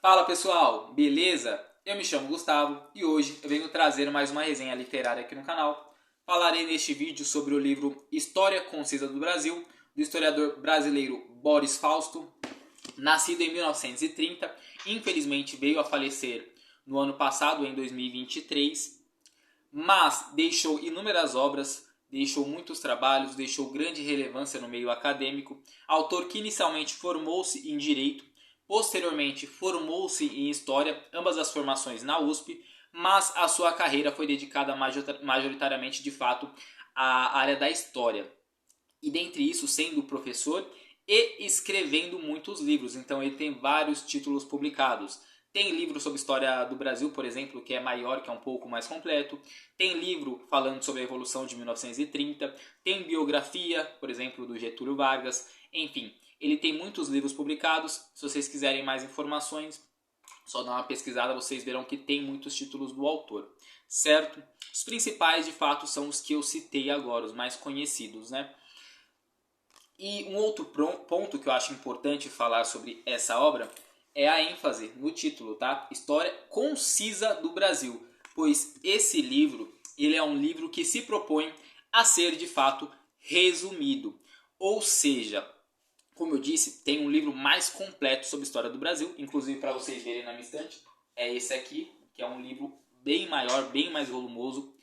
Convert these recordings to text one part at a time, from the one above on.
Fala pessoal, beleza? Eu me chamo Gustavo e hoje eu venho trazer mais uma resenha literária aqui no canal. Falarei neste vídeo sobre o livro História Concisa do Brasil, do historiador brasileiro Boris Fausto, nascido em 1930, infelizmente veio a falecer no ano passado, em 2023, mas deixou inúmeras obras, deixou muitos trabalhos, deixou grande relevância no meio acadêmico, autor que inicialmente formou-se em Direito, posteriormente formou-se em História, ambas as formações na USP, mas a sua carreira foi dedicada majoritariamente, de fato, à área da História. E dentre isso, sendo professor e escrevendo muitos livros. Então ele tem vários títulos publicados. Tem livro sobre história do Brasil, por exemplo, que é maior, que é um pouco mais completo. Tem livro falando sobre a Revolução de 1930. Tem biografia, por exemplo, do Getúlio Vargas. Enfim, ele tem muitos livros publicados. Se vocês quiserem mais informações, só dá uma pesquisada, vocês verão que tem muitos títulos do autor, certo? Os principais, de fato, são os que eu citei agora, os mais conhecidos, né? E um outro ponto que eu acho importante falar sobre essa obra é a ênfase no título, tá? História Concisa do Brasil, pois esse livro, ele é um livro que se propõe a ser de fato resumido. Ou seja, como eu disse, tem um livro mais completo sobre a história do Brasil, inclusive para vocês verem na minha estante, é esse aqui, que é um livro bem maior, bem mais volumoso.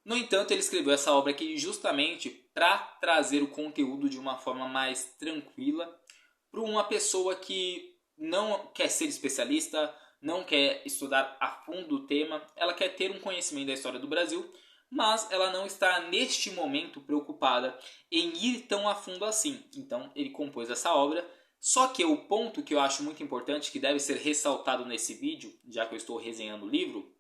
No entanto, ele escreveu essa obra aqui justamente para trazer o conteúdo de uma forma mais tranquila para uma pessoa que não quer ser especialista, não quer estudar a fundo o tema, ela quer ter um conhecimento da história do Brasil, mas ela não está neste momento preocupada em ir tão a fundo assim. Então ele compôs essa obra. Só que o ponto que eu acho muito importante, que deve ser ressaltado nesse vídeo, já que eu estou resenhando o livro,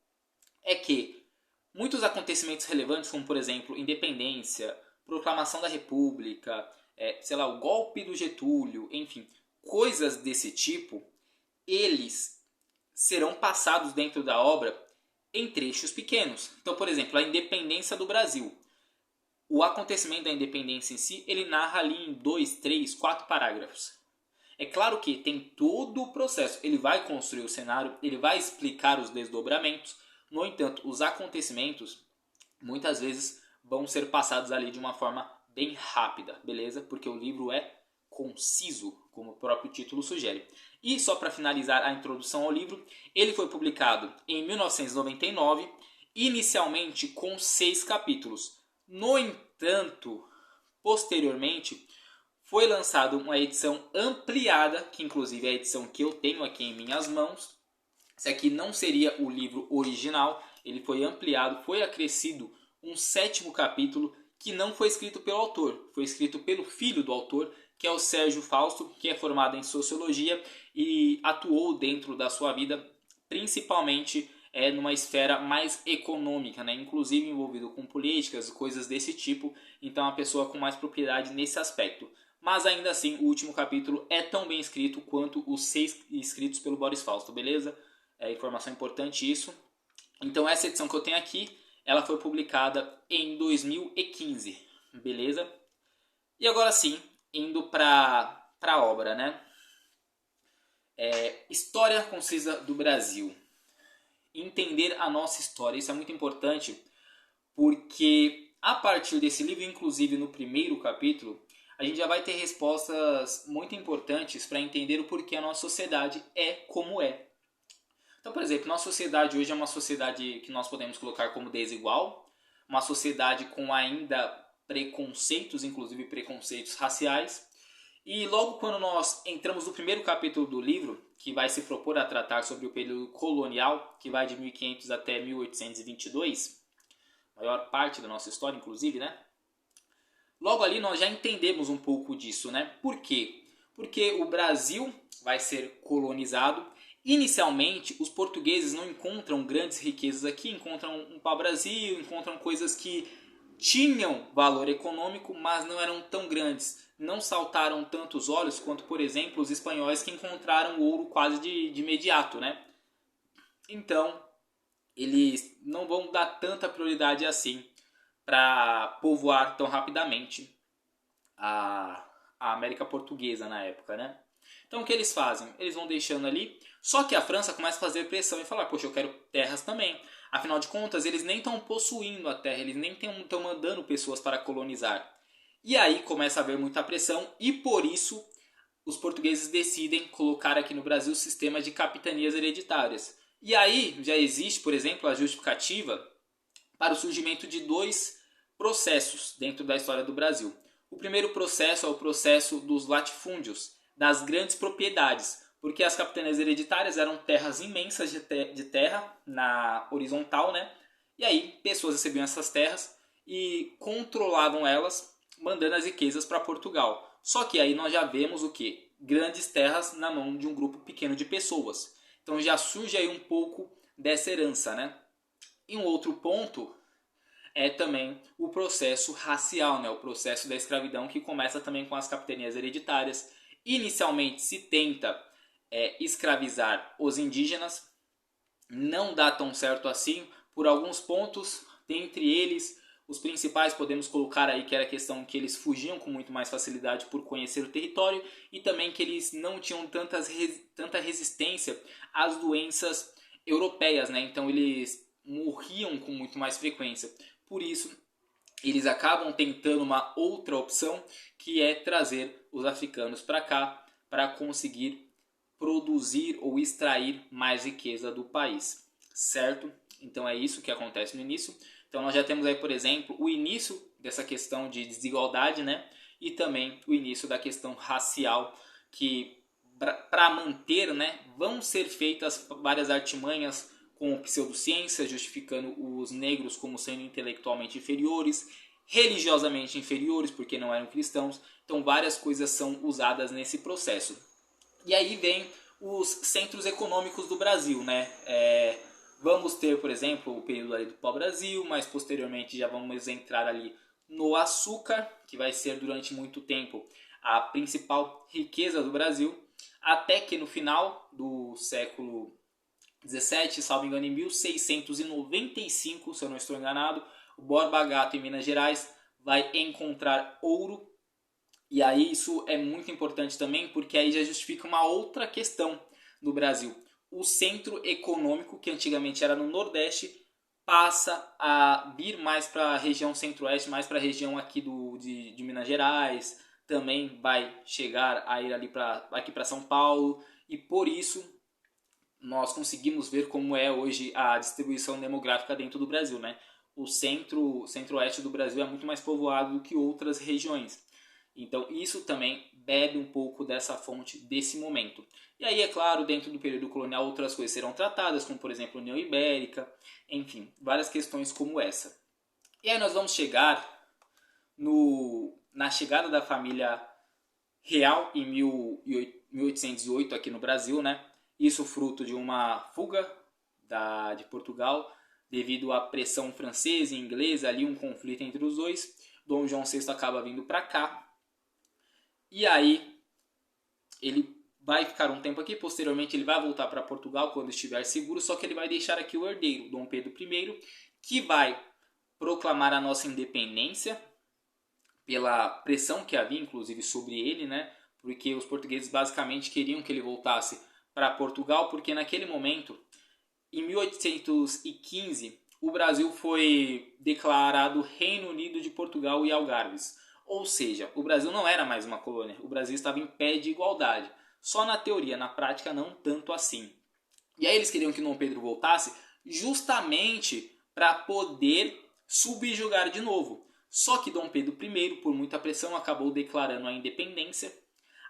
é que muitos acontecimentos relevantes, como por exemplo independência, proclamação da República, sei lá, o golpe do Getúlio, enfim, coisas desse tipo, eles serão passados dentro da obra em trechos pequenos. Então, por exemplo, a independência do Brasil. O acontecimento da independência em si, ele narra ali em 2, 3, 4 parágrafos. É claro que tem todo o processo, ele vai construir o cenário, ele vai explicar os desdobramentos. No entanto, os acontecimentos muitas vezes vão ser passados ali de uma forma bem rápida, beleza? Porque o livro é conciso, como o próprio título sugere. E só para finalizar a introdução ao livro, ele foi publicado em 1999, inicialmente com 6 capítulos. No entanto, posteriormente, foi lançada uma edição ampliada, que inclusive é a edição que eu tenho aqui em minhas mãos. Esse aqui não seria o livro original, ele foi ampliado, foi acrescido um 7º capítulo que não foi escrito pelo autor, foi escrito pelo filho do autor, que é o Sérgio Fausto, que é formado em Sociologia e atuou dentro da sua vida, principalmente numa esfera mais econômica, né? Inclusive envolvido com políticas, coisas desse tipo, então é uma pessoa com mais propriedade nesse aspecto. Mas ainda assim, o último capítulo é tão bem escrito quanto os 6 escritos pelo Boris Fausto, beleza? Informação importante isso. Então essa edição que eu tenho aqui, ela foi publicada em 2015, beleza? E agora sim, indo para a obra, né? História Concisa do Brasil. Entender a nossa história, isso é muito importante, porque a partir desse livro, inclusive no primeiro capítulo, a gente já vai ter respostas muito importantes para entender o porquê a nossa sociedade é como é. Então, por exemplo, nossa sociedade hoje é uma sociedade que nós podemos colocar como desigual, uma sociedade com ainda preconceitos, inclusive preconceitos raciais. E logo quando nós entramos no primeiro capítulo do livro, que vai se propor a tratar sobre o período colonial, que vai de 1500 até 1822, maior parte da nossa história, inclusive, né? Logo ali nós já entendemos um pouco disso, né? Por quê? Porque o Brasil vai ser colonizado. Inicialmente, os portugueses não encontram grandes riquezas aqui, encontram um pau-brasil, encontram coisas que tinham valor econômico, mas não eram tão grandes. Não saltaram tantos olhos quanto, por exemplo, os espanhóis que encontraram ouro quase de imediato, né? Então, eles não vão dar tanta prioridade assim para povoar tão rapidamente a América Portuguesa na época, né? Então o que eles fazem? Eles vão deixando ali, só que a França começa a fazer pressão e falar, poxa, eu quero terras também. Afinal de contas, eles nem estão possuindo a terra, eles nem estão mandando pessoas para colonizar. E aí começa a haver muita pressão e por isso os portugueses decidem colocar aqui no Brasil o sistema de capitanias hereditárias. E aí já existe, por exemplo, a justificativa para o surgimento de dois processos dentro da história do Brasil. O primeiro processo é o processo dos latifúndios, das grandes propriedades, porque as capitanias hereditárias eram terras imensas de terra na horizontal, né? E aí pessoas recebiam essas terras e controlavam elas, mandando as riquezas para Portugal. Só que aí nós já vemos o que? Grandes terras na mão de um grupo pequeno de pessoas. Então já surge aí um pouco dessa herança, né? E um outro ponto é também o processo racial, né? O processo da escravidão que começa também com as capitanias hereditárias. Inicialmente se tenta escravizar os indígenas, não dá tão certo assim por alguns pontos, dentre eles os principais podemos colocar aí que era a questão que eles fugiam com muito mais facilidade por conhecer o território e também que eles não tinham tanta resistência às doenças europeias, né? Então eles morriam com muito mais frequência. Por isso, eles acabam tentando uma outra opção, que é trazer os africanos para cá para conseguir produzir ou extrair mais riqueza do país, certo? Então é isso que acontece no início. Então nós já temos aí, por exemplo, o início dessa questão de desigualdade, né? E também o início da questão racial, que para manter, né, vão ser feitas várias artimanhas com pseudociência, justificando os negros como sendo intelectualmente inferiores, religiosamente inferiores, porque não eram cristãos. Então várias coisas são usadas nesse processo. E aí vem os centros econômicos do Brasil, né? Vamos ter, por exemplo, o período ali do pau-brasil, mas posteriormente já vamos entrar ali no açúcar, que vai ser durante muito tempo a principal riqueza do Brasil, até que no final do século 17, salvo engano, em 1695, se eu não estou enganado, o Borba Gato em Minas Gerais vai encontrar ouro. E aí isso é muito importante também, porque aí já justifica uma outra questão no Brasil. O centro econômico, que antigamente era no Nordeste, passa a vir mais para a região Centro-Oeste, mais para a região aqui de Minas Gerais, também vai chegar a ir ali aqui para São Paulo, e por isso nós conseguimos ver como é hoje a distribuição demográfica dentro do Brasil, né? O centro-oeste do Brasil é muito mais povoado do que outras regiões. Então isso também bebe um pouco dessa fonte desse momento. E aí, é claro, dentro do período colonial outras coisas serão tratadas, como por exemplo a União Ibérica, enfim, várias questões como essa. E aí nós vamos chegar na chegada da família real em 1808 aqui no Brasil, né? Isso fruto de uma fuga de Portugal devido à pressão francesa e inglesa, ali um conflito entre os dois. Dom João VI acaba vindo para cá. E aí ele vai ficar um tempo aqui, posteriormente ele vai voltar para Portugal quando estiver seguro, só que ele vai deixar aqui o herdeiro, Dom Pedro I, que vai proclamar a nossa independência pela pressão que havia, inclusive, sobre ele, né? Porque os portugueses basicamente queriam que ele voltasse para Portugal, porque naquele momento, em 1815, o Brasil foi declarado Reino Unido de Portugal e Algarves. Ou seja, o Brasil não era mais uma colônia, o Brasil estava em pé de igualdade. Só na teoria, na prática não tanto assim. E aí eles queriam que Dom Pedro voltasse justamente para poder subjugar de novo. Só que Dom Pedro I, por muita pressão, acabou declarando a independência.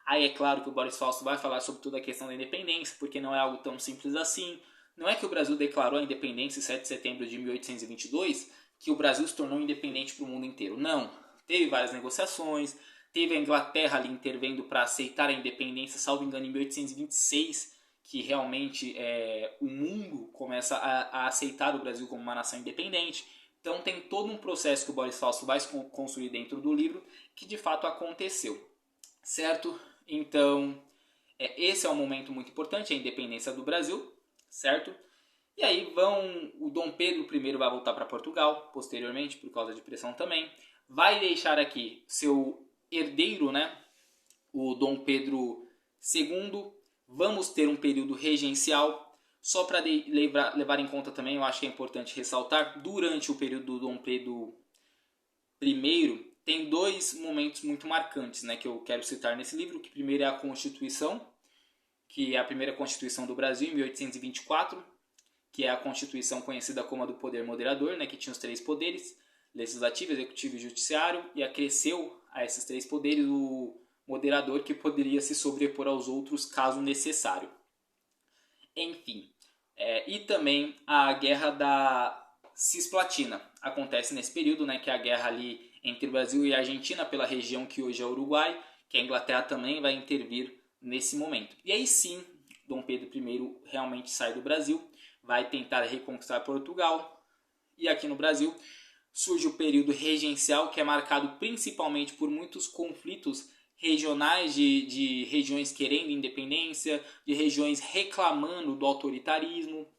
Aí é claro que o Boris Fausto vai falar sobre toda a questão da independência, porque não é algo tão simples assim. Não é que o Brasil declarou a independência em 7 de setembro de 1822 que o Brasil se tornou independente para o mundo inteiro. Não. Teve várias negociações, teve a Inglaterra ali intervendo para aceitar a independência, salvo engano, em 1826, que realmente o mundo começa a aceitar o Brasil como uma nação independente. Então tem todo um processo que o Boris Fausto vai construir dentro do livro, que de fato aconteceu, certo? Então esse é um momento muito importante, a independência do Brasil, certo? E aí o Dom Pedro I vai voltar para Portugal, posteriormente, por causa de pressão também. Vai deixar aqui seu herdeiro, né? O Dom Pedro Segundo, vamos ter um período regencial. Só para levar em conta também, eu acho que é importante ressaltar, durante o período do Dom Pedro I, tem dois momentos muito marcantes, né, que eu quero citar nesse livro, que primeiro é a Constituição, que é a primeira Constituição do Brasil, em 1824, que é a Constituição conhecida como a do Poder Moderador, né, que tinha os três poderes, legislativo, executivo e judiciário, e acresceu a esses três poderes o moderador, que poderia se sobrepor aos outros caso necessário. Enfim, e também a Guerra da Cisplatina acontece nesse período, né, que é a guerra ali entre o Brasil e a Argentina pela região que hoje é o Uruguai, que a Inglaterra também vai intervir nesse momento. E aí sim, Dom Pedro I realmente sai do Brasil, vai tentar reconquistar Portugal, e aqui no Brasil surge o período regencial, que é marcado principalmente por muitos conflitos regionais de regiões querendo independência, de regiões reclamando do autoritarismo.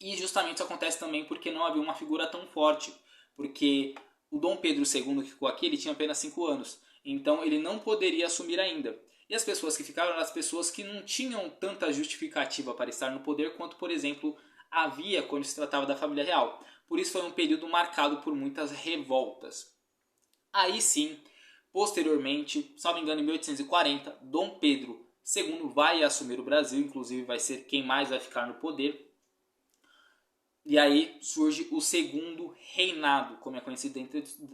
E justamente isso acontece também porque não havia uma figura tão forte, porque o Dom Pedro II que ficou aqui, ele tinha apenas 5 anos, então ele não poderia assumir ainda. E as pessoas que ficaram eram as pessoas que não tinham tanta justificativa para estar no poder quanto, por exemplo, havia quando se tratava da família real. Por isso foi um período marcado por muitas revoltas. Aí sim, posteriormente, salvo engano, em 1840, Dom Pedro II vai assumir o Brasil, inclusive vai ser quem mais vai ficar no poder. E aí surge o segundo reinado, como é conhecido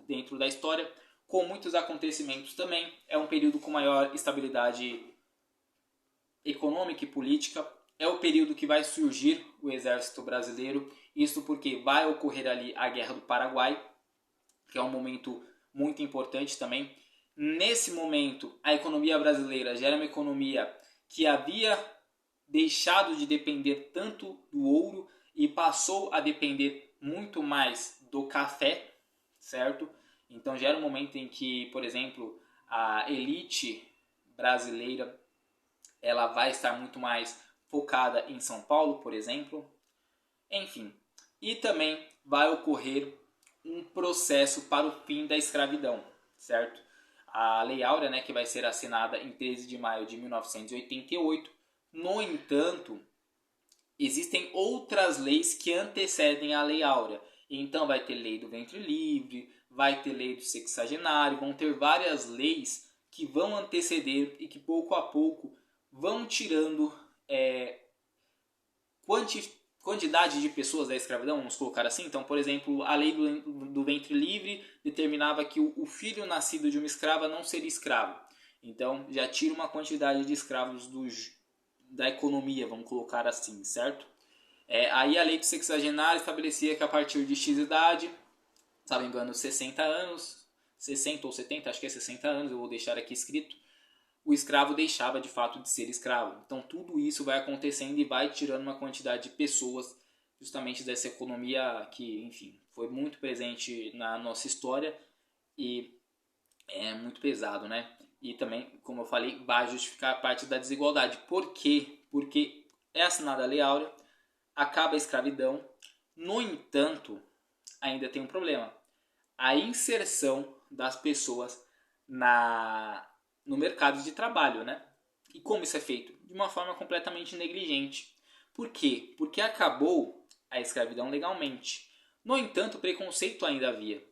dentro da história, com muitos acontecimentos também. É um período com maior estabilidade econômica e política. É o período que vai surgir o exército brasileiro. Isso porque vai ocorrer ali a Guerra do Paraguai, que é um momento muito importante também. Nesse momento, a economia brasileira já era uma economia que havia deixado de depender tanto do ouro e passou a depender muito mais do café, certo? Então já era um momento em que, por exemplo, a elite brasileira ela vai estar muito mais focada em São Paulo, por exemplo. Enfim, e também vai ocorrer um processo para o fim da escravidão, certo? A Lei Áurea, né, que vai ser assinada em 13 de maio de 1988. No entanto, existem outras leis que antecedem a Lei Áurea. Então vai ter lei do ventre livre, vai ter lei do sexagenário, vão ter várias leis que vão anteceder e que pouco a pouco vão tirando quantidade de pessoas da escravidão, vamos colocar assim. Então, por exemplo, a lei do ventre livre determinava que o filho nascido de uma escrava não seria escravo. Então, já tira uma quantidade de escravos da economia, vamos colocar assim, certo? Aí a lei do sexagenário estabelecia que a partir de X idade, se não me engano, 60 anos, 60 ou 70, acho que é 60 anos, eu vou deixar aqui escrito, o escravo deixava de fato de ser escravo. Então tudo isso vai acontecendo e vai tirando uma quantidade de pessoas justamente dessa economia que, enfim, foi muito presente na nossa história e é muito pesado, né? E também, como eu falei, vai justificar a parte da desigualdade. Por quê? Porque é assinada a Lei Áurea, acaba a escravidão, no entanto, ainda tem um problema. A inserção das pessoas no mercado de trabalho, né? E como isso é feito? De uma forma completamente negligente. Por quê? Porque acabou a escravidão legalmente. No entanto, preconceito ainda havia.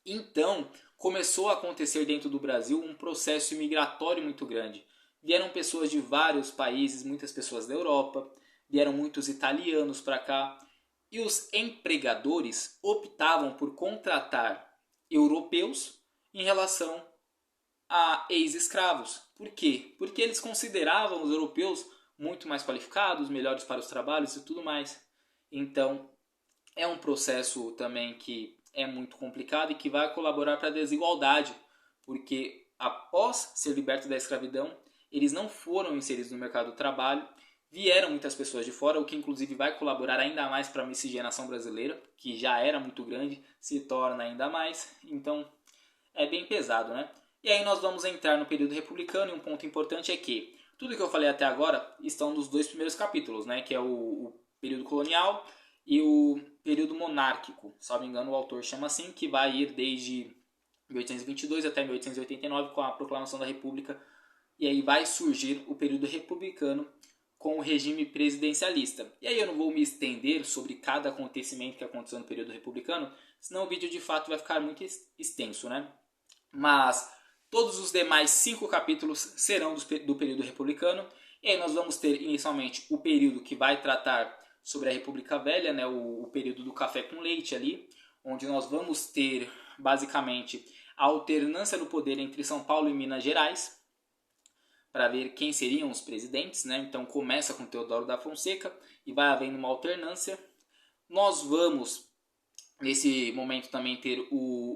Então, começou a acontecer dentro do Brasil um processo imigratório muito grande. Vieram pessoas de vários países, muitas pessoas da Europa, vieram muitos italianos para cá. E os empregadores optavam por contratar europeus em relação a ex-escravos. Por quê? Porque eles consideravam os europeus muito mais qualificados, melhores para os trabalhos e tudo mais. Então, é um processo também que é muito complicado e que vai colaborar para a desigualdade, porque após ser libertos da escravidão, eles não foram inseridos no mercado do trabalho, vieram muitas pessoas de fora, o que inclusive vai colaborar ainda mais para a miscigenação brasileira, que já era muito grande, se torna ainda mais. Então, é bem pesado, né? E aí nós vamos entrar no período republicano, e um ponto importante é que tudo que eu falei até agora estão nos dois primeiros capítulos, né? Que é o período colonial e o período monárquico. Se não me engano, o autor chama assim, que vai ir desde 1822 até 1889, com a proclamação da República e aí vai surgir o período republicano com o regime presidencialista. E aí eu não vou me estender sobre cada acontecimento que aconteceu no período republicano, senão o vídeo de fato vai ficar muito extenso, né? Mas todos os demais 5 capítulos serão do período republicano. E aí nós vamos ter inicialmente o período que vai tratar sobre a República Velha, né, o período do café com leite ali, onde nós vamos ter basicamente a alternância do poder entre São Paulo e Minas Gerais, para ver quem seriam os presidentes, né? Então começa com Teodoro da Fonseca e vai havendo uma alternância. Nós vamos nesse momento também ter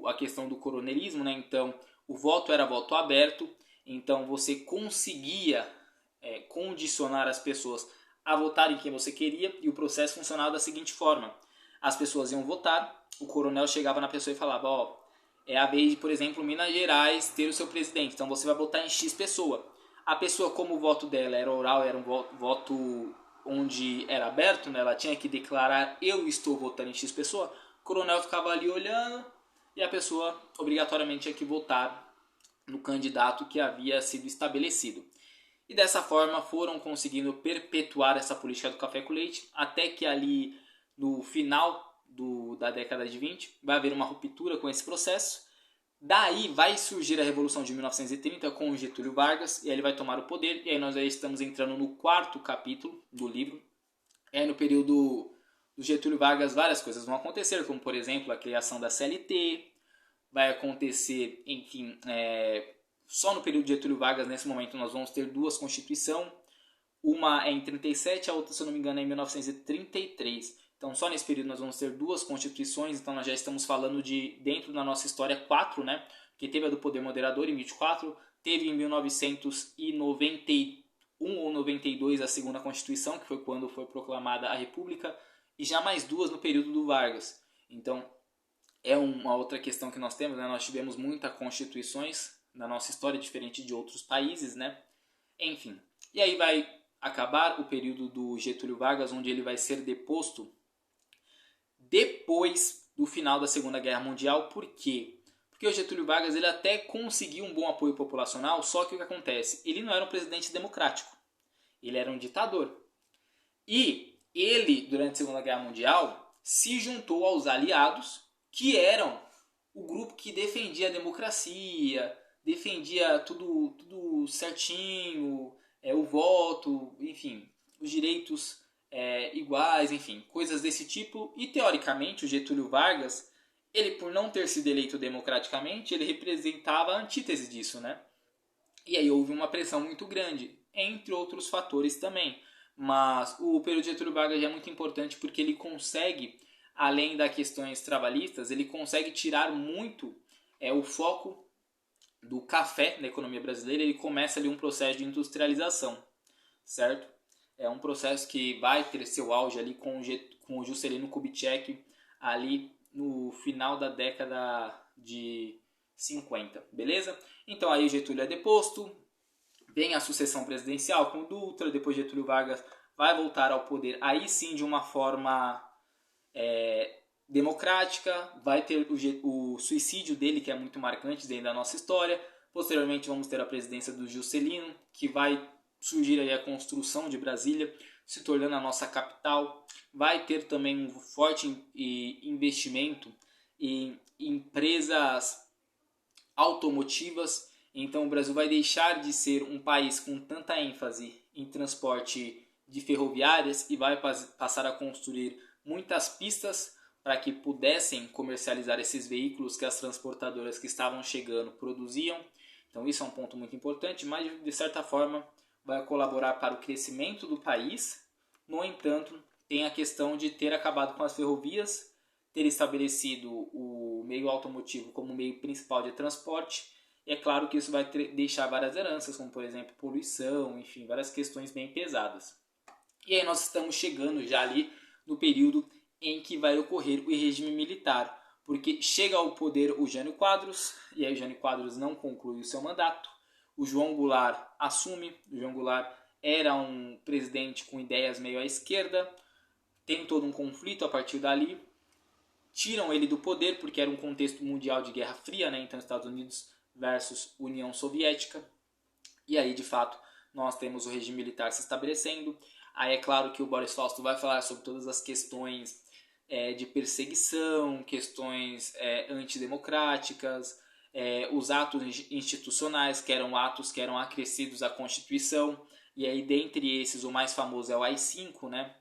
a questão do coronelismo, né? Então o voto era voto aberto, então você conseguia condicionar as pessoas a votarem quem você queria, e o processo funcionava da seguinte forma: as pessoas iam votar, o coronel chegava na pessoa e falava, ó, é a vez de, por exemplo, Minas Gerais ter o seu presidente, então você vai votar em X pessoa. A pessoa, como o voto dela era oral, era um voto onde era aberto, né? Ela tinha que declarar, eu estou votando em X pessoa, o coronel ficava ali olhando e a pessoa obrigatoriamente tinha que votar no candidato que havia sido estabelecido. E dessa forma foram conseguindo perpetuar essa política do café com leite, até que ali no final da década de 20 vai haver uma ruptura com esse processo. Daí vai surgir a Revolução de 1930 com o Getúlio Vargas, e ele vai tomar o poder, e aí nós já estamos entrando no 4º capítulo do livro. No período do Getúlio Vargas várias coisas vão acontecer, como por exemplo a criação da CLT, vai acontecer, enfim, só no período de Getúlio Vargas, nesse momento, nós vamos ter 2 constituições. Uma é em 37, a outra, se eu não me engano, é em 1933. Então, só nesse período nós vamos ter 2 constituições. Então, nós já estamos falando de, dentro da nossa história, 4, né? Porque teve a do Poder Moderador em 24, teve em 1991 ou 92 a segunda Constituição, que foi quando foi proclamada a República, e já mais 2 no período do Vargas. Então, é uma outra questão que nós temos, né? Nós tivemos muitas constituições na nossa história, diferente de outros países, né? Enfim, e aí vai acabar o período do Getúlio Vargas, onde ele vai ser deposto depois do final da Segunda Guerra Mundial. Por quê? Porque o Getúlio Vargas ele até conseguiu um bom apoio populacional, só que o que acontece? Ele não era um presidente democrático, ele era um ditador. E ele, durante a Segunda Guerra Mundial, se juntou aos aliados, que eram o grupo que defendia a democracia, defendia tudo certinho, o voto, enfim, os direitos iguais, enfim, coisas desse tipo. E teoricamente o Getúlio Vargas, ele por não ter sido eleito democraticamente, ele representava a antítese disso, né? E aí houve uma pressão muito grande, entre outros fatores também. Mas o período de Getúlio Vargas é muito importante porque ele consegue, além das questões trabalhistas, ele consegue tirar muito o foco do café na economia brasileira. Ele começa ali um processo de industrialização, certo? É um processo que vai ter seu auge ali com o Juscelino Kubitschek ali no final da década de 50, beleza? Então aí o Getúlio é deposto, vem a sucessão presidencial com o Dutra, depois Getúlio Vargas vai voltar ao poder, aí sim de uma forma democrática, vai ter o suicídio dele, que é muito marcante dentro da nossa história. Posteriormente vamos ter a presidência do Juscelino, que vai surgir aí a construção de Brasília, se tornando a nossa capital. Vai ter também um forte investimento em empresas automotivas. Então o Brasil vai deixar de ser um país com tanta ênfase em transporte de ferroviárias e vai passar a construir muitas pistas para que pudessem comercializar esses veículos que as transportadoras que estavam chegando produziam. Então isso é um ponto muito importante, mas de certa forma vai colaborar para o crescimento do país. No entanto, tem a questão de ter acabado com as ferrovias, ter estabelecido o meio automotivo como meio principal de transporte. E é claro que isso vai deixar várias heranças, como por exemplo poluição, enfim, várias questões bem pesadas. E aí nós estamos chegando já ali no período em que vai ocorrer o regime militar, porque chega ao poder o Jânio Quadros, e aí o Jânio Quadros não conclui o seu mandato, o João Goulart assume. O João Goulart era um presidente com ideias meio à esquerda, tem todo um conflito a partir dali, tiram ele do poder porque era um contexto mundial de Guerra Fria, né? Então Estados Unidos versus União Soviética. E aí, de fato, nós temos o regime militar se estabelecendo. Aí é claro que o Boris Fausto vai falar sobre todas as questões de perseguição, questões antidemocráticas, os atos institucionais, que eram atos que eram acrescidos à Constituição. E aí, dentre esses, o mais famoso é o AI-5, né?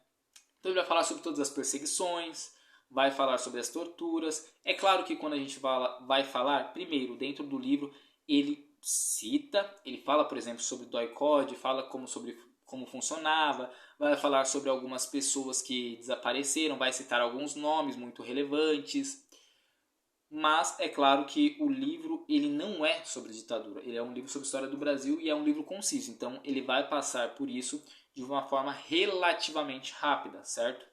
Então ele vai falar sobre todas as perseguições, vai falar sobre as torturas. É claro que quando a gente vai falar, primeiro, dentro do livro, ele cita, ele fala, por exemplo, sobre o DOI-Code, fala sobre como funcionava, vai falar sobre algumas pessoas que desapareceram, vai citar alguns nomes muito relevantes. Mas é claro que o livro ele não é sobre ditadura, ele é um livro sobre a história do Brasil e é um livro conciso, então ele vai passar por isso de uma forma relativamente rápida, certo?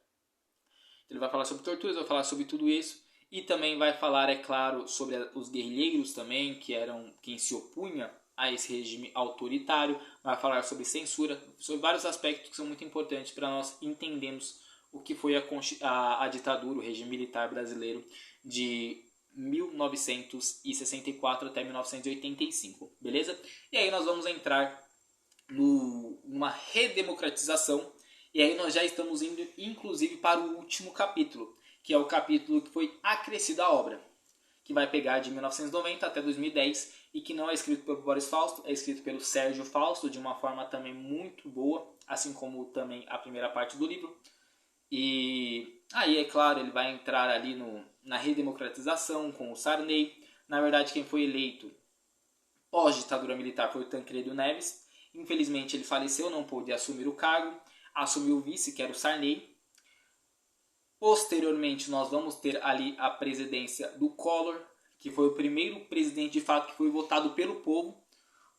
Ele vai falar sobre torturas, vai falar sobre tudo isso e também vai falar, é claro, sobre os guerrilheiros também, que eram quem se opunha a esse regime autoritário, vai falar sobre censura, sobre vários aspectos que são muito importantes para nós entendermos o que foi a ditadura, o regime militar brasileiro de 1964 até 1985, beleza? E aí nós vamos entrar numa redemocratização, e aí nós já estamos indo inclusive para o último capítulo, que é o capítulo que foi acrescido à obra, que vai pegar de 1990 até 2010 e que não é escrito pelo Boris Fausto, é escrito pelo Sérgio Fausto de uma forma também muito boa, assim como também a primeira parte do livro. E aí, é claro, ele vai entrar ali na redemocratização com o Sarney. Na verdade, quem foi eleito pós-ditadura militar foi o Tancredo Neves. Infelizmente, ele faleceu, não pôde assumir o cargo. Assumiu o vice, que era o Sarney. Posteriormente, nós vamos ter ali a presidência do Collor, que foi o primeiro presidente de fato que foi votado pelo povo,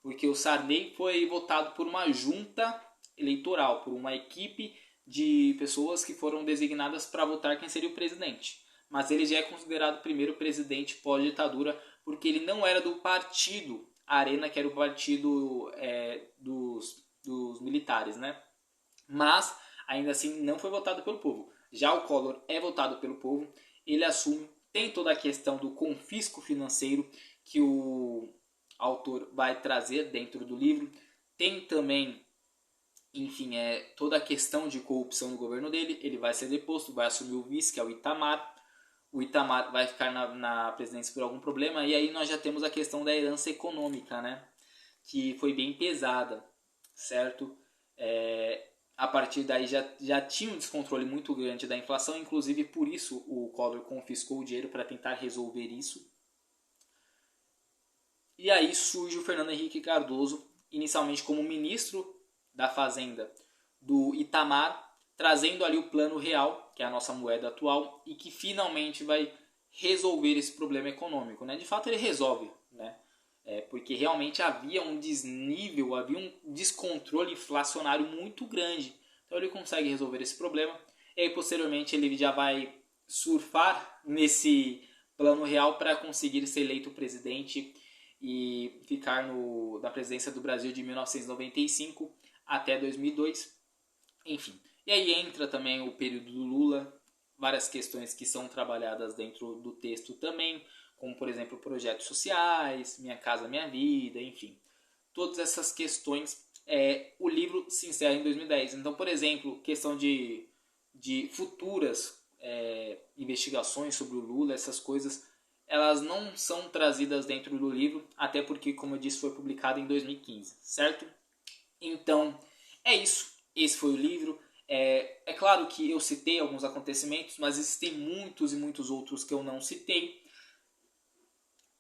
porque o Sarney foi votado por uma junta eleitoral, por uma equipe de pessoas que foram designadas para votar quem seria o presidente. Mas ele já é considerado o primeiro presidente pós-ditadura, porque ele não era do partido Arena, que era o partido dos militares, né? Mas, ainda assim, não foi votado pelo povo. Já o Collor é votado pelo povo, ele assume, tem toda a questão do confisco financeiro que o autor vai trazer dentro do livro, tem também, enfim, toda a questão de corrupção no governo dele, ele vai ser deposto, vai assumir o vice, que é o Itamar vai ficar na presidência por algum problema, e aí nós já temos a questão da herança econômica, né, que foi bem pesada, certo? A partir daí já tinha um descontrole muito grande da inflação, inclusive por isso o Collor confiscou o dinheiro para tentar resolver isso. E aí surge o Fernando Henrique Cardoso, inicialmente como ministro da Fazenda do Itamar, trazendo ali o Plano Real, que é a nossa moeda atual, e que finalmente vai resolver esse problema econômico, né? De fato ele resolve, né? Porque realmente havia um desnível, havia um descontrole inflacionário muito grande. Então ele consegue resolver esse problema. E aí posteriormente ele já vai surfar nesse Plano Real para conseguir ser eleito presidente e ficar na presidência do Brasil de 1995 até 2002. Enfim, e aí entra também o período do Lula, várias questões que são trabalhadas dentro do texto também, como por exemplo projetos sociais, Minha Casa Minha Vida, enfim. Todas essas questões, o livro se encerra em 2010. Então, por exemplo, questão de futuras investigações sobre o Lula, essas coisas, elas não são trazidas dentro do livro, até porque, como eu disse, foi publicado em 2015, certo? Então, é isso. Esse foi o livro. É claro que eu citei alguns acontecimentos, mas existem muitos e muitos outros que eu não citei,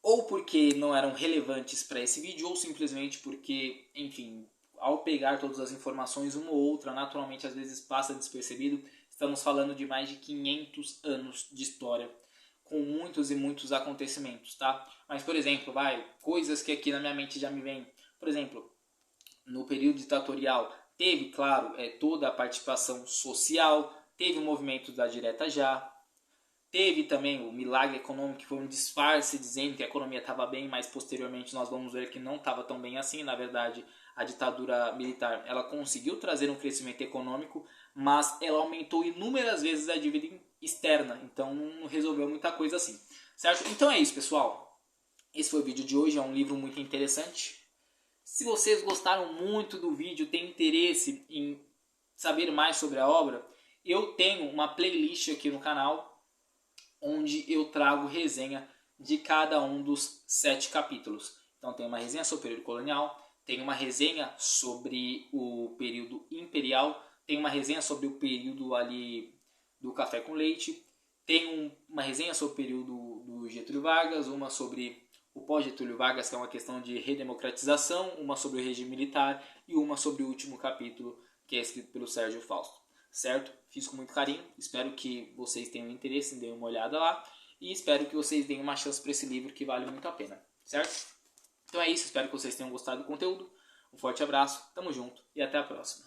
ou porque não eram relevantes para esse vídeo, ou simplesmente porque, enfim, ao pegar todas as informações, uma ou outra, naturalmente, às vezes passa despercebido. Estamos falando de mais de 500 anos de história, com muitos e muitos acontecimentos, tá? Mas, por exemplo, coisas que aqui na minha mente já me vêm. Por exemplo, no período ditatorial, teve, claro, toda a participação social, teve o movimento da Direta Já, teve também o milagre econômico, que foi um disfarce dizendo que a economia estava bem, mas posteriormente nós vamos ver que não estava tão bem assim. Na verdade, a ditadura militar ela conseguiu trazer um crescimento econômico, mas ela aumentou inúmeras vezes a dívida externa, então não resolveu muita coisa assim, certo? Então é isso, pessoal. Esse foi o vídeo de hoje, é um livro muito interessante. Se vocês gostaram muito do vídeo, têm interesse em saber mais sobre a obra, eu tenho uma playlist aqui no canal onde eu trago resenha de cada um dos 7 capítulos. Então tem uma resenha sobre o período colonial, tem uma resenha sobre o período imperial, tem uma resenha sobre o período ali do café com leite, tem uma resenha sobre o período do Getúlio Vargas, uma sobre o pós-Getúlio Vargas, que é uma questão de redemocratização, uma sobre o regime militar e uma sobre o último capítulo, que é escrito pelo Sérgio Fausto. Certo? Fiz com muito carinho, espero que vocês tenham interesse em dar uma olhada lá e espero que vocês deem uma chance para esse livro que vale muito a pena, certo? Então é isso, espero que vocês tenham gostado do conteúdo. Um forte abraço, tamo junto e até a próxima.